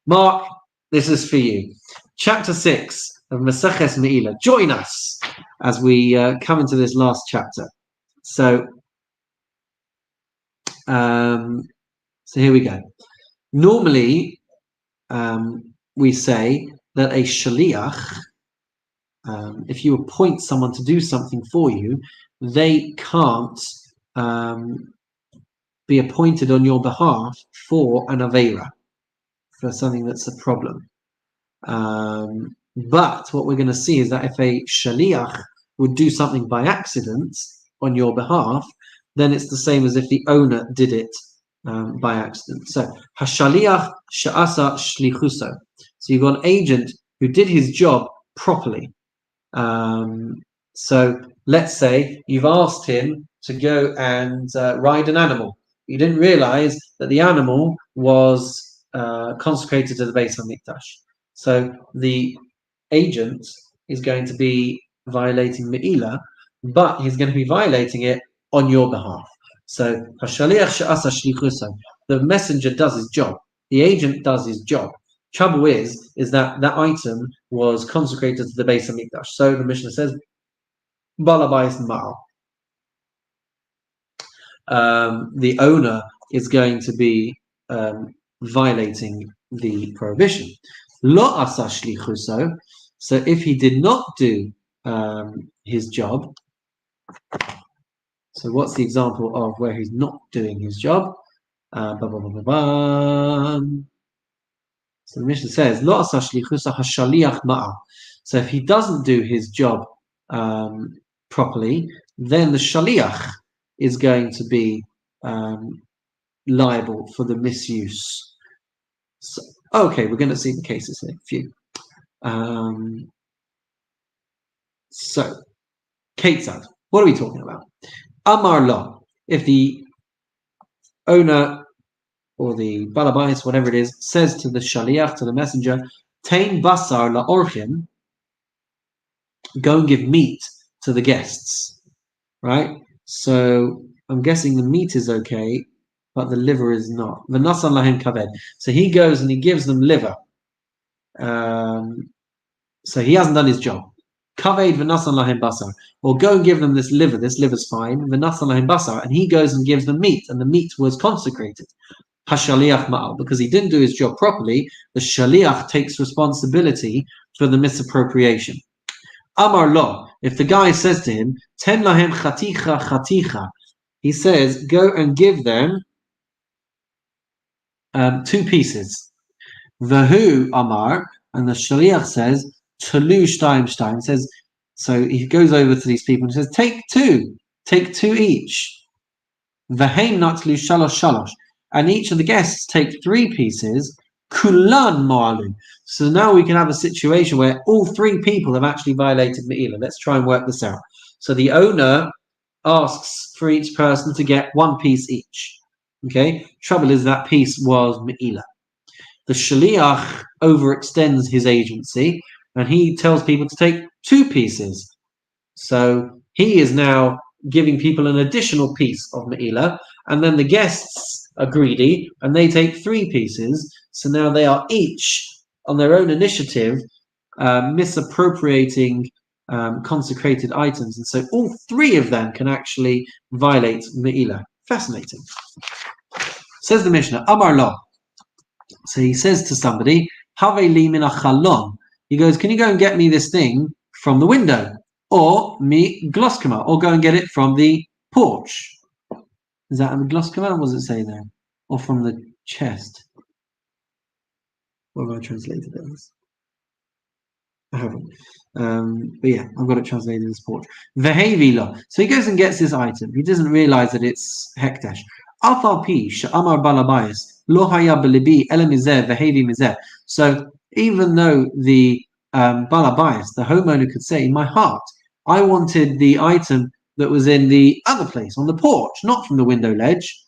Mark, this is for you. Chapter 6 of Maseches Meilah. Join us as we come into this last chapter. So here we go. Normally, we say that a shaliach, if you appoint someone to do something for you, they can't be appointed on your behalf for an aveira, for something that's a problem. But what we're going to see is that if a shaliach would do something by accident on your behalf, then it's the same as if the owner did it by accident. So, hashaliach sha'asa shlichuso. So you've got an agent who did his job properly. So let's say you've asked him to go and ride an animal. You didn't realize that the animal was consecrated to the Beis HaMikdash. So the agent is going to be violating Meilah, but he's going to be violating it on your behalf. So the messenger does his job. The agent does his job. Trouble is that that item was consecrated to the Beis HaMikdash. So the Mishnah says, Balabais Ma'al. The owner is going to be violating the prohibition. Lo asa shlichuso. So if he did not do his job, so what's the example of where he's not doing his job? So the Mishnah says, Lo asa shlichuso hashaliach ma'al. So if he doesn't do his job properly, then the shaliach is going to be liable for the misuse. So, okay, we're going to see the cases here. Few. So, Ketzad, what are we talking about? Amar lo, if the owner or the balabais, whatever it is, says to the shaliach, to the messenger, Tain basar la orchim, go and give meat to the guests, right? So I'm guessing the meat is okay, but the liver is not. V'nasan lahem kaved. So he goes and he gives them liver. So he hasn't done his job. Kaved v'nasan lahem basar. Or go and give them this liver. This liver's fine. V'nasan lahem basar. And he goes and gives them meat, and the meat was consecrated. Hashaliach ma'al. Because he didn't do his job properly, the shaliach takes responsibility for the misappropriation. Amar lo, if the guy says to him, Ten lahem chaticha chaticha, he says, go and give them 2 pieces. Vahu Amar, and the shaliach says, Tulu shtaim shtaim, says, so he goes over to these people and says, take 2 each. Vaheim natlu shalosh shalosh, and each of the guests take 3 pieces. Kulan mo'alu. So now we can have a situation where all 3 people have actually violated Meilah. Let's try and work this out. So the owner asks for each person to get 1 piece each. Okay. Trouble is that piece was Meilah. The shaliach overextends his agency and he tells people to take 2 pieces. So he is now giving people an additional piece of Meilah, and then the guests are greedy and they take 3 pieces. So now they are each on their own initiative misappropriating consecrated items, and so all 3 of them can actually violate Meilah. Fascinating. Says the Mishnah, Amar lo. So he says to somebody, Have li min chalon. He goes, can you go and get me this thing from the window? Or mi gloskama, or go and get it from the porch. Is that a gloskama? What does it say there? Or from the chest? What have I translated it as? I haven't. But yeah, I've got it translated as porch. Vehevila. So he goes and gets this item. He doesn't realize that it's hekdesh. Afal pi sha'amar balabayas lo haya belibi elamizeh vehevi mizeh. So even though the balabayas, the homeowner, could say, in my heart, I wanted the item that was in the other place, on the porch, not from the window ledge.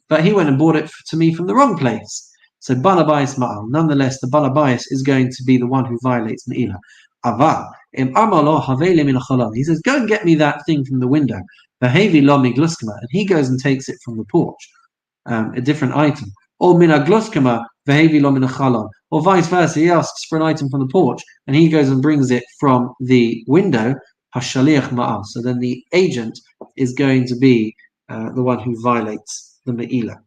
but he went and bought it to me from the wrong place. So balabais ma'al. Nonetheless, the balabais is going to be the one who violates Meilah. Ava im amalo havele min chalon. He says, go and get me that thing from the window. Behavi lo migluskama, and he goes and takes it from the porch, a different item. Or min agluskama behavi lo min chalon. Or vice versa, he asks for an item from the porch, and he goes and brings it from the window. Hashaliach ma'al. So then the agent is going to be the one who violates the Meilah,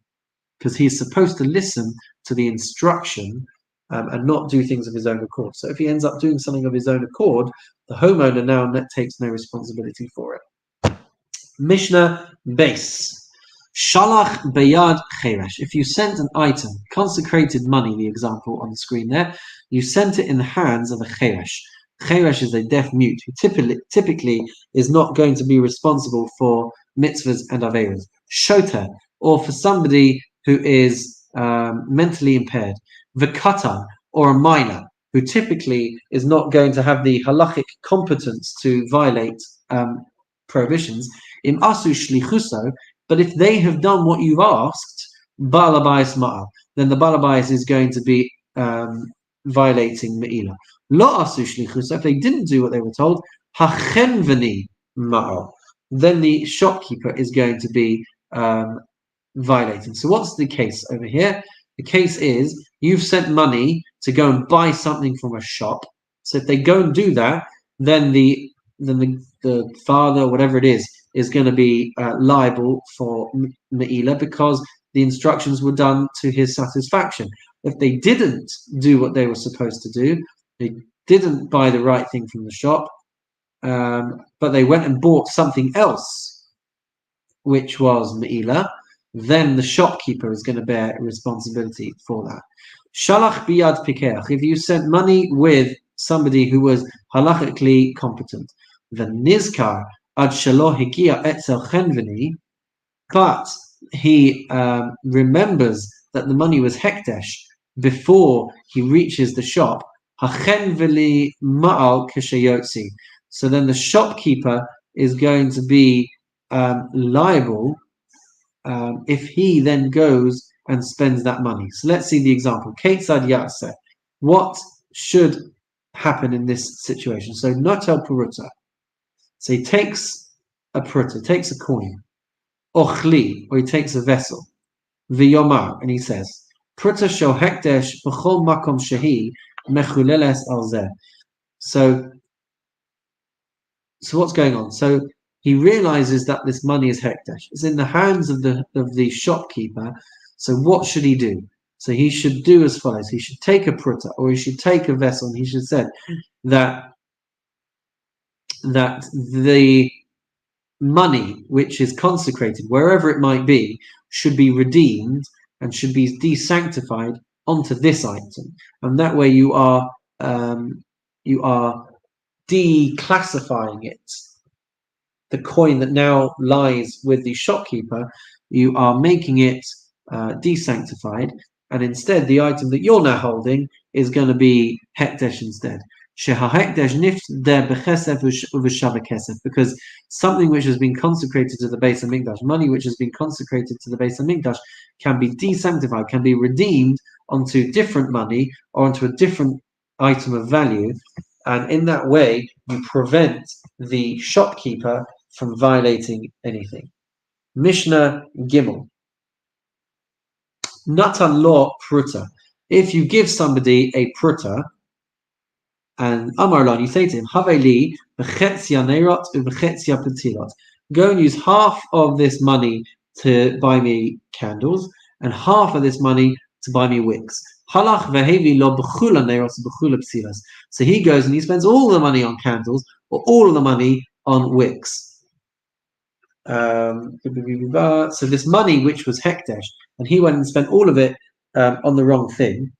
because he's supposed to listen to the instruction and not do things of his own accord. So if he ends up doing something of his own accord, the homeowner now takes no responsibility for it. Mishnah base. Shalach beyad cheresh. If you sent an item, consecrated money, the example on the screen there, you sent it in the hands of a cheresh. Cheresh is a deaf mute who typically is not going to be responsible for mitzvahs and averas. Shoter, or for somebody who is mentally impaired. V'katan, or a minor, who typically is not going to have the halachic competence to violate prohibitions. Im asu shlichuso, but if they have done what you've asked, balabais ma'al, then the balabais is going to be violating Meilah. Lo asu shlichuso, if they didn't do what they were told, hachenveni ma'al, then the shopkeeper is going to be violating. So what's the case over here? The case is you've sent money to go and buy something from a shop. So if they go and do that, then the father, whatever it is going to be liable for Meilah because the instructions were done to his satisfaction. If they didn't do what they were supposed to do, they didn't buy the right thing from the shop, but they went and bought something else, which was Meilah, then the shopkeeper is going to bear responsibility for that. Shalach biyad pikeach. If you sent money with somebody who was halachically competent, the nizkar ad shaloh higia etzel chenveni, but he remembers that the money was hekdesh before he reaches the shop, hachenveli ma'al keshayotzi. So then the shopkeeper is going to be liable if he then goes and spends that money. So let's see the example. Ketzad yaseh. What should happen in this situation? So notel peruta. So he takes a peruta, takes a coin, ochli, or he takes a vessel, v'yomar, and he says, peruta shel hekdesh b'chol makom shehi mechuleles al zeh. So what's going on? So he realizes that this money is hekdesh. It's in the hands of the shopkeeper. So what should he do? So he should do as follows. He should take a pruta, or he should take a vessel, and he should say that the money which is consecrated, wherever it might be, should be redeemed and should be desanctified onto this item. And that way you are declassifying it. The coin that now lies with the shopkeeper, you are making it desanctified, and instead the item that you're now holding is going to be hekdesh instead. Because something which has been consecrated to the Beis Hamikdash, money which has been consecrated to the Beis Hamikdash, can be desanctified, can be redeemed onto different money or onto a different item of value, and in that way you prevent the shopkeeper from violating anything. Mishnah Gimel. Natan lo pruta. If you give somebody a pruta, and Amarlan, you say to him, Haveli v'chetzia neirot v'chetzia petilot. Go and use half of this money to buy me candles, and half of this money to buy me wicks. Halach v'hevi lo b'chula neirot b'chula pesilas. So he goes and he spends all the money on candles, or all of the money on wicks. So this money which was hekdesh, and he went and spent all of it on the wrong thing.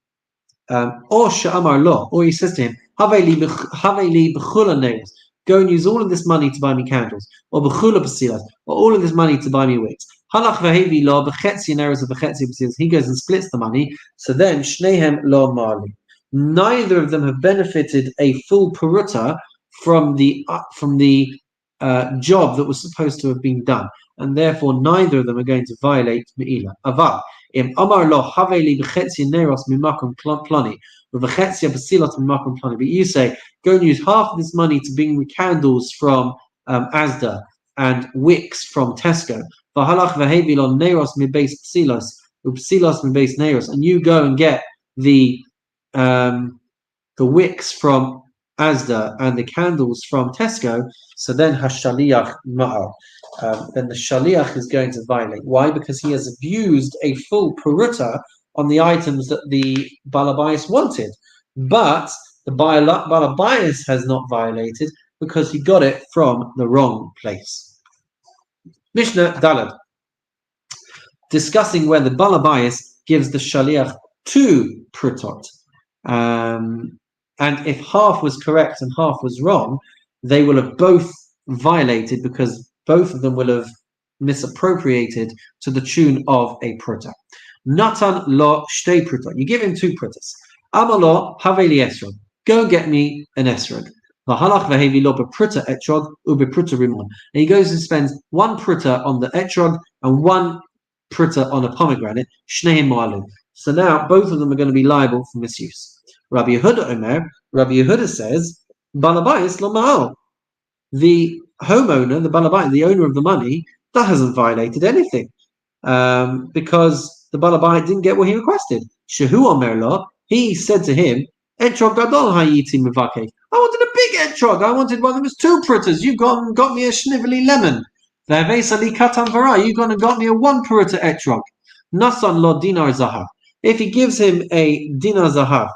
Or sha'amar lo, or he says to him, Haveli b'chula neirot. Go and use all of this money to buy me candles, or b'chula pesilas, or all of this money to buy me wicks. Halach v'hevi lo b'chetzia neirot v'chetzia pesilas. He goes and splits the money. So then shnehem lo marli. Neither of them have benefited a full peruta from the job that was supposed to have been done. and therefore neither of them are going to violate Meilah. Aval, im amar lo haveli b'chetzia neros mimakom plani, v'chetzia b'silot mimakom plani. But you say, go and use half of this money to bring candles from Asda and wicks from Tesco. V'halach v'hevi lo neros mibeis psilos, upsilos mibeis neros, and you go and get the wicks from Asda and the candles from Tesco. So then hashaliach ma'al. Then the shaliach is going to violate. Why? Because he has abused a full peruta on the items that the balabais wanted. But the balabais has not violated because he got it from the wrong place. Mishnah Dalad. Discussing where the balabais gives the shaliach two prutot. And if half was correct and half was wrong, they will have both violated because both of them will have misappropriated to the tune of a pruta. Natan lo shtei pruta. You give him two prutas. Amalo haveli esrog. Go get me an esrog. Vahalach vehevi lo bepruta etrog ubepruta rimon. And he goes and spends one pruta on the etrog and one pruta on a pomegranate. Shneim mo'alim. So now both of them are going to be liable for misuse. Rabbi Yehuda Omer, Rabbi Yehuda says, Balabais lo ma'al. The homeowner, the balabais, the owner of the money, that hasn't violated anything because the balabais didn't get what he requested. Shehu Omer lo, he said to him, Etrog gadol hayiti mivake. I wanted a big etrog. I wanted one that was two prutas. You've got me a shnively lemon. Ve'avesali katan vara. You've gone and got me a one pruta etrog. Nasan lo dinar zahav. If he gives him a dinar zahav,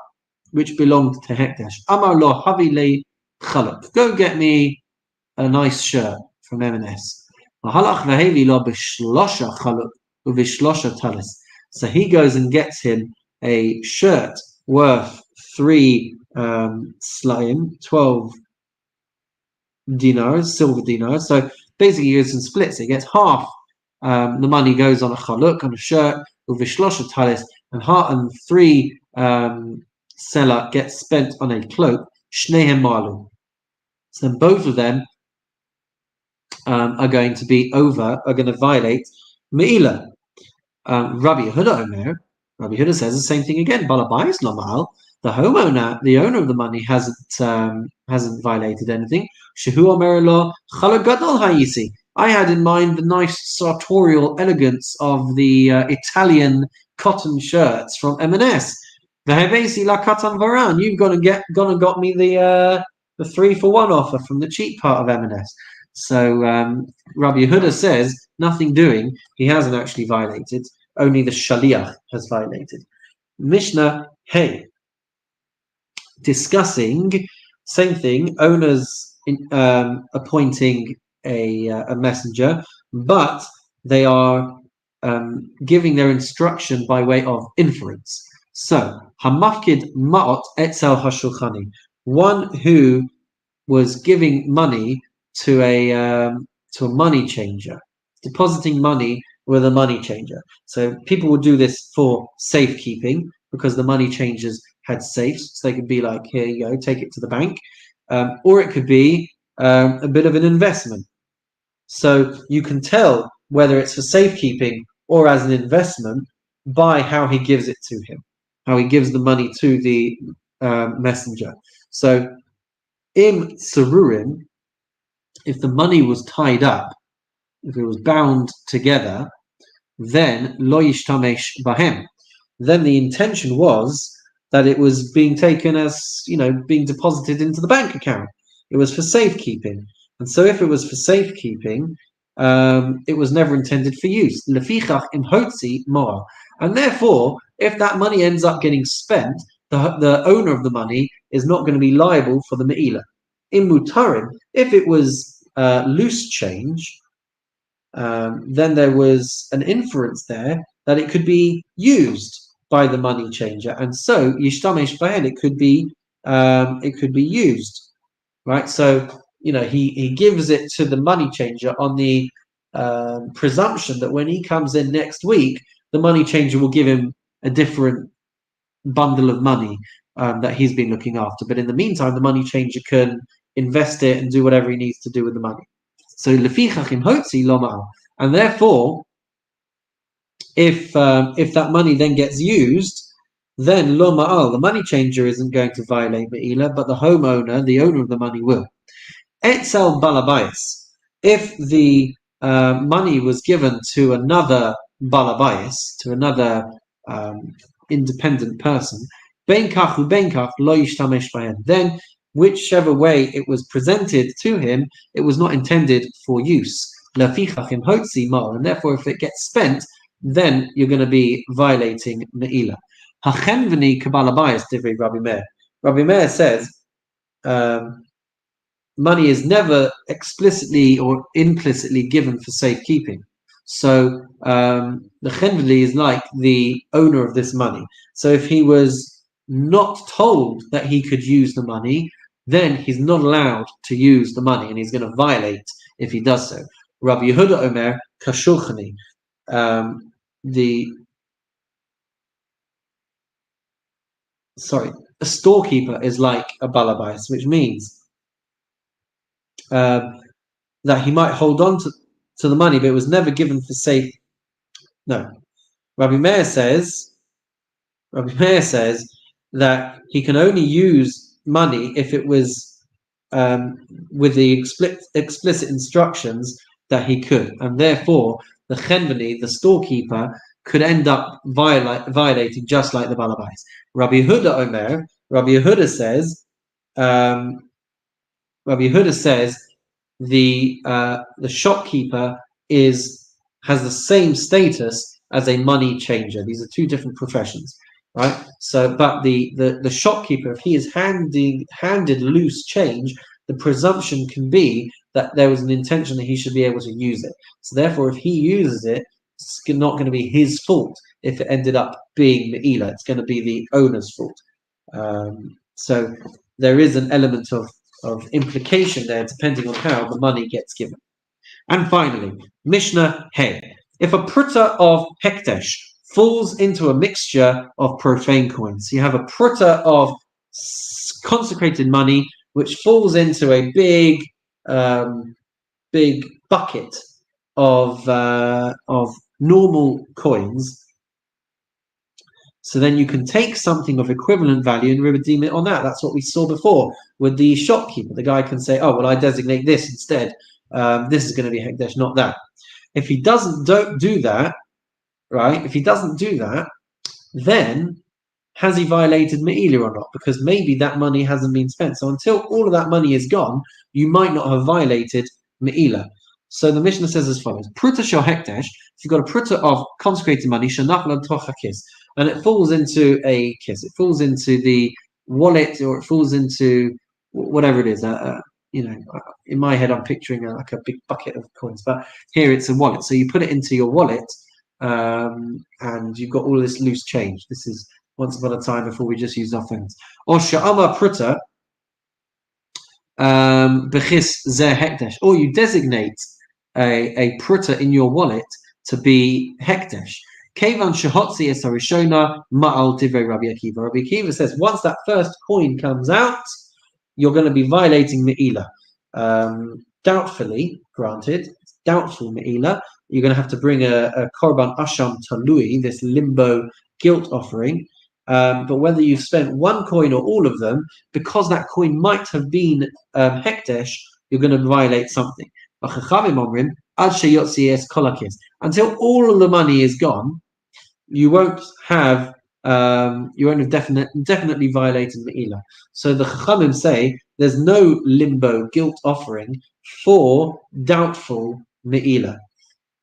which belonged to Hekdesh, Amar lo havi le chalak. Go get me a nice shirt from M&S. So he goes and gets him a shirt worth 3 slaim, 12 dinars, silver dinars. So basically he goes and splits it. He gets half the money goes on a chaluk, on a shirt, uvishlosha talis, and 3 seller gets spent on a cloak, shnehem malu. So then both of them are going to violate Meilah. Rabbi Yehuda says the same thing again. Balabais lamal, the homeowner, the owner of the money hasn't violated anything. Shehu omer lo chalak gadol hayisi. I had in mind the nice sartorial elegance of the Italian cotton shirts from M&S. The Hevesi la katan varan. You've gone and got me the 3-for-1 offer from the cheap part of M&S. So Rabbi Yehuda says nothing doing. He hasn't actually violated. Only the shaliach has violated. Mishnah Hey, discussing same thing. Owners appointing a messenger, but they are giving their instruction by way of inference. So hamafkid ma'ot etzel hashulchani, one who was giving money to a money changer, depositing money with a money changer. So people would do this for safekeeping because the money changers had safes, so they could be like, here you go, take it to the bank, or it could be a bit of an investment. So you can tell whether it's for safekeeping or as an investment by how he gives it to him, how he gives the money to the messenger. So im sarurim, if the money was tied up, if it was bound together, then lo yishtamesh bahem. Then the intention was that it was being taken as, being deposited into the bank account. It was for safekeeping. And so if it was for safekeeping, it was never intended for use. Lefichach im hotzi moa. And therefore, if that money ends up getting spent, the owner of the money is not going to be liable for the Meilah. In mutarim, if it was loose change, then there was an inference there that it could be used by the money changer, and so yishtamesh bahen, it could be used, right? So he gives it to the money changer on the presumption that when he comes in next week, the money changer will give him a different bundle of money that he's been looking after. But in the meantime, the money changer can invest it and do whatever he needs to do with the money. So lefichach im hotzi lo ma'al. And therefore, if that money then gets used, then lo ma'al, the money changer isn't going to violate Meilah, but the homeowner, the owner of the money, will. Etzel balabayas. If the money was given to another balabayas, to another independent person, ben kach uben kach lo yishtamesh bahen. Then, whichever way it was presented to him, it was not intended for use. Lafichach im hotzi mal, and therefore, if it gets spent, then you're going to be violating Meilah. Hachenveni kabalabayas divrei Rabbi Meir. Rabbi Meir says. Money is never explicitly or implicitly given for safekeeping. So the chenveli is like the owner of this money. So if he was not told that he could use the money, then he's not allowed to use the money, and he's going to violate if he does so. Rabbi Yehuda Omer kashulchani. A storekeeper is like a balabais, which means that he might hold on to the money, but it was never given for safe. No, Rabbi Meir says that he can only use money if it was with the explicit instructions that he could, and therefore the chenveni, the storekeeper, could end up violating just like the balabais. Rabbi Yehuda Omer, Rabbi Yehuda says the shopkeeper has the same status as a money changer. These are two different professions, right? So, but the shopkeeper, if he is handed loose change, the presumption can be that there was an intention that he should be able to use it. So, therefore, if he uses it, it's not going to be his fault if it ended up being Meilah. It's going to be the owner's fault. So there is an element of implication there, depending on how the money gets given. And finally, Mishnah Hey. If a pruta of hekdesh falls into a mixture of profane coins, you have a pruta of consecrated money which falls into a big bucket of normal coins. So then you can take something of equivalent value and redeem it on that. That's what we saw before with the shopkeeper. The guy can say, oh, well, I designate this instead. This is going to be hekdesh, not that. If he don't do that, right? If he doesn't do that, then has he violated Meilah or not? Because maybe that money hasn't been spent. So until all of that money is gone, you might not have violated Meilah. So the Mishnah says as follows: Pruta shel hekdesh. If you've got a pruta of consecrated money, shenachal toch hakis, and it falls into a kiss, it falls into the wallet, or it falls into whatever it is. In my head, I'm picturing like a big bucket of coins, but here it's a wallet. So you put it into your wallet, and you've got all this loose change. This is once upon a time before we just used our phones. Or sha'ama pruta bechis zeh hekdesh, or you designate a pruta in your wallet to be hekdesh. Kevan shehotzi es harishona ma'al divrei Rabbi Akiva. Rabbi Akiva says once that first coin comes out, you're going to be violating Meilah. Doubtfully, granted, doubtful Meilah. You're going to have to bring a korban asham talui, this limbo guilt offering. But whether you've spent one coin or all of them, because that coin might have been hekdesh, you're going to violate something. Until all of the money is gone, you won't have definitely violated Meilah. So the Chachamim say there's no limbo guilt offering for doubtful Meilah.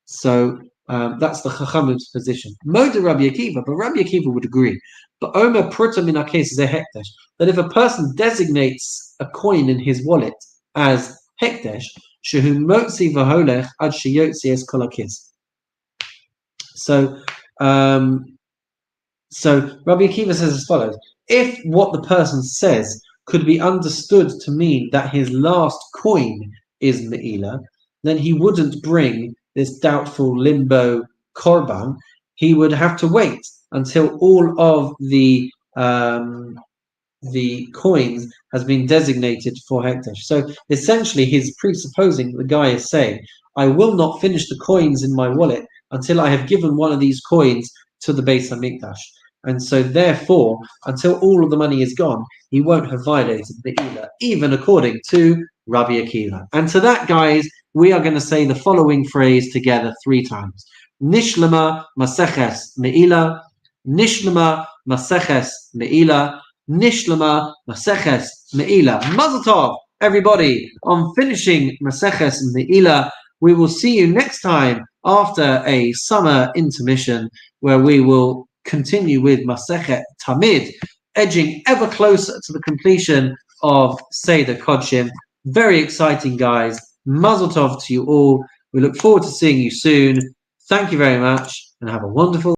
So that's the Chachamim's position. Moda Rabbi Akiva, but Rabbi Akiva would agree. But Omer Pruta min hakes ze hekdesh, that if a person designates a coin in his wallet as hekdesh, shehu motzi v'holech ad sheyotzi es kol hakis. So Rabbi Akiva says as follows: if what the person says could be understood to mean that his last coin is Meilah, then he wouldn't bring this doubtful limbo korban. He would have to wait until all of the coins has been designated for hekdesh. So essentially, he's presupposing the guy is saying, I will not finish the coins in my wallet until I have given one of these coins to the Beis Hamikdash. And so therefore, until all of the money is gone, he won't have violated Meilah, even according to Rabbi Akiva. And to that, guys, we are going to say the following phrase together 3 times. Nishlama Maseches Meilah, Nishlama Maseches Meilah, Nishlama Maseches Meilah. Mazel tov, everybody, on finishing Maseches Meilah. We will see you next time after a summer intermission, where we will continue with Masechet Tamid, edging ever closer to the completion of Seder Kodshim. Very exciting, guys. Mazel tov to you all. We look forward to seeing you soon. Thank you very much, and have a wonderful